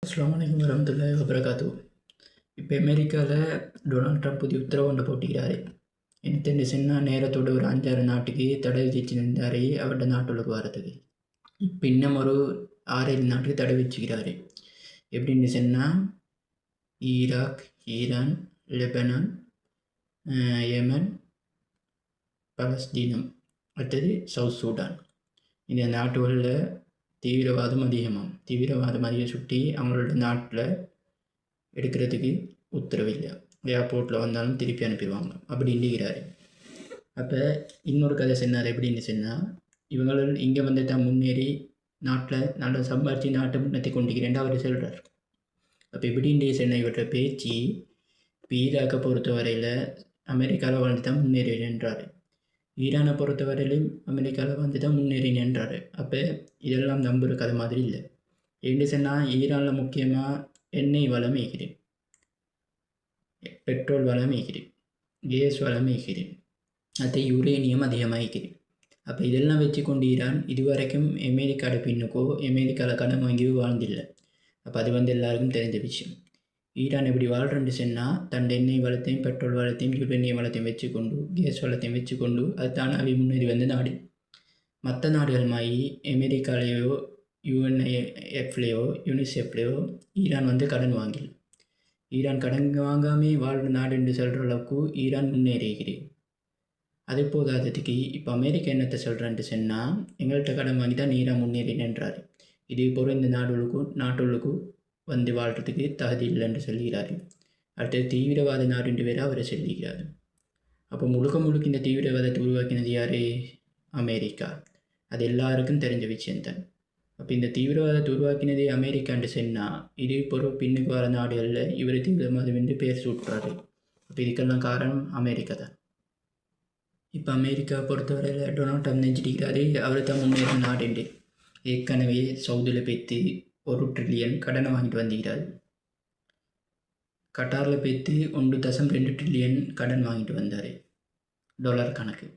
அஸ்ஸலாமு அலைக்கும் வரஹ்மத்துல்லாஹி வபரகாத்துஹு. இப்போ அமெரிக்காவில் டொனால்ட் ட்ரம்ப் புதிய உத்தரவு கொண்டு போட்டிக்கிறாரு. என்னத்தென்னு சொன்னால் நேரத்தோட ஒரு 5-6 நாட்டுக்கு தடை விதிச்சிருந்தார் அவருடைய நாட்டுக்கு வரதுக்கு. இப்போ இன்னும் ஒரு 6-7 நாட்டுக்கு தடை வச்சுக்கிறாரு. எப்படின்னு சொன்னால் ஈராக், ஈரான், லெபனான், யெமன், பலஸ்தீனம், அடுத்தது சவுத் சூடான். இந்த நாட்டுகளில் தீவிரவாதம் அதிகம் சுட்டி அவங்களோட நாட்டில் எடுக்கிறதுக்கு உத்தரவில்லை. ஏர்போர்ட்டில் வந்தாலும் திருப்பி அனுப்பிடுவாங்க அப்படின்னுக்கிறாரு. அப்போ இன்னொரு கதை சொன்னார். எப்படின்னு சொன்னால் இவங்களும் இங்கே வந்து தான் முன்னேறி நாட்டில் நல்லா சம்பாரித்து நாட்டை முன்னேற்றி கொண்டிருக்கிறேன் அவர் சொல்கிறார். அப்போ எப்படின்னு சொன்ன இவற்றை பேச்சு இப்போ ஈராக்கை பொறுத்த வரையில் அமெரிக்காவில் வந்து தான் முன்னேறின்றார். ஈரானை பொறுத்த வரையிலும் அமெரிக்காவில் வந்து தான் முன்னேறினேன்றாரு. அப்போ இதெல்லாம் நம்புகிற கதை மாதிரி இல்லை. எப்படி சொன்னால் ஈரானில் முக்கியமாக எண்ணெய் வளம் இருக்குது, பெட்ரோல் வளம் இருக்குது, கேஸ் வளம் இருக்குது, அது யுரேனியம் அதிகமாகிக்குது. அப்போ இதெல்லாம் வச்சு கொண்டு ஈரான் இதுவரைக்கும் அமெரிக்காவோட பின்னுக்கோ அமெரிக்காவில் கடன் வாங்கியோ வாழ்ந்தில்லை. அப்போ அது வந்து எல்லாருக்கும் தெரிஞ்ச விஷயம். ஈரான் எப்படி வாழ்கிறேன்னு சொன்னால் தன் எண்ணெய் வளத்தையும் பெட்ரோல் வளத்தையும் யுரேனியம் வளத்தையும் வச்சுக்கொண்டு கேஸ் வளத்தையும் வச்சுக்கொண்டு அது தானாகவே முன்னேறி வந்த நாடு. மற்ற நாடுகள் மாதிரி அமெரிக்காலேயோ யுஎன்எஃப்லேயோ யூனிசெஃப்லேயோ ஈரான் வந்து கடன் வாங்கல. ஈரான் கடன் வாங்காமல் வாழ்கிற நாடு என்று சொல்கிற அளவுக்கு ஈரான் முன்னேறிகிறது. அது போதாததுக்கு இப்போ அமெரிக்கா என்னத்தை சொல்கிறான்ட்டு சொன்னால் எங்கள்கிட்ட கடன் வாங்கி தான் ஈரான் முன்னேறினன்றார். இது போல் இந்த நாட்டுகளுக்கும் வந்து வாழ்கிறதுக்கு தகுதி இல்லைன்னு சொல்லுகிறார். அடுத்தது தீவிரவாத நாடுன்று வேறு அவரை சொல்லுகிறார். அப்போ முழுக்க இந்த தீவிரவாதத்தை உருவாக்கினது யார்? அமெரிக்கா. அது எல்லாருக்கும் தெரிஞ்ச விஷயந்தான். அப்போ இந்த தீவிரவாதத்தை உருவாக்கினதே அமெரிக்கான்னு சொன்னால் இது பொருள் பின்னுக்கு வர நாடுகளில் இவர் தீவிரவாதம் என்று பேர் சூட்டுறாரு. அப்போ இதுக்கெல்லாம் காரணம் அமெரிக்கா தான். இப்போ அமெரிக்கா பொறுத்தவரையில் டொனால்ட் ட்ரம்ப் நினைச்சிட்டிருக்கிறாரு அவர் தான் முன்னேற நாடுண்டு. ஏற்கனவே சவுதியில் பேத்து 1 ட்ரில்லியன் கடனை வாங்கிட்டு வந்திருக்கிறார். கட்டாரில் பேத்து 1.2 ட்ரில்லியன் கடன் வாங்கிட்டு வந்தார் டாலர் கணக்கு.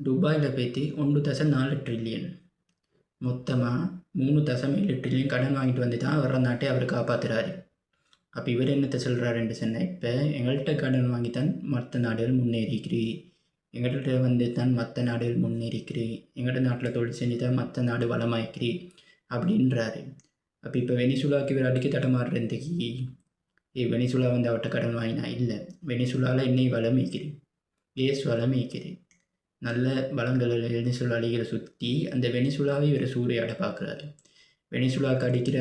துபாயில் பேத்து 1.4 ட்ரில்லியன், மொத்தமாக 3.7 ட்ரில்லியன் கடன் வாங்கிட்டு வந்து தான் வர்ற நாட்டை அவர் காப்பாற்றுறாரு. அப்போ இவர் என்னத்தை சொல்கிறாருன்னு சொன்னால் இப்போ எங்கள்கிட்ட கடன் வாங்கித்தான் மற்ற நாடுகள் முன்னேறிக்கிறீ, எங்கள்கிட்ட வந்து தான் மற்ற நாடுகள் முன்னேறிக்கிறீ, எங்கள்கிட்ட நாட்டில் தொழில் செஞ்சு தான் மற்ற நாடு வளமாக்கிறீ அப்படின்றாரு. அப்போ இப்போ வெனிசுலாவுக்கு இவர் அடிக்க தடமாறுறதுக்கு வெனிசுலா வந்து அவர்கிட்ட கடன் வாங்கினா இல்லை, வெனிசுலாவில் எண்ணெய் வளம் வைக்குது, கேஸ் வளம் வைக்குது, நல்ல வளங்கள் வெனிசுலா அடிகளை சுற்றி அந்த வெனிசுலாவை இவர் சூறையாட பார்க்குறாரு. வெனிசுலாவுக்கு அடிக்கிற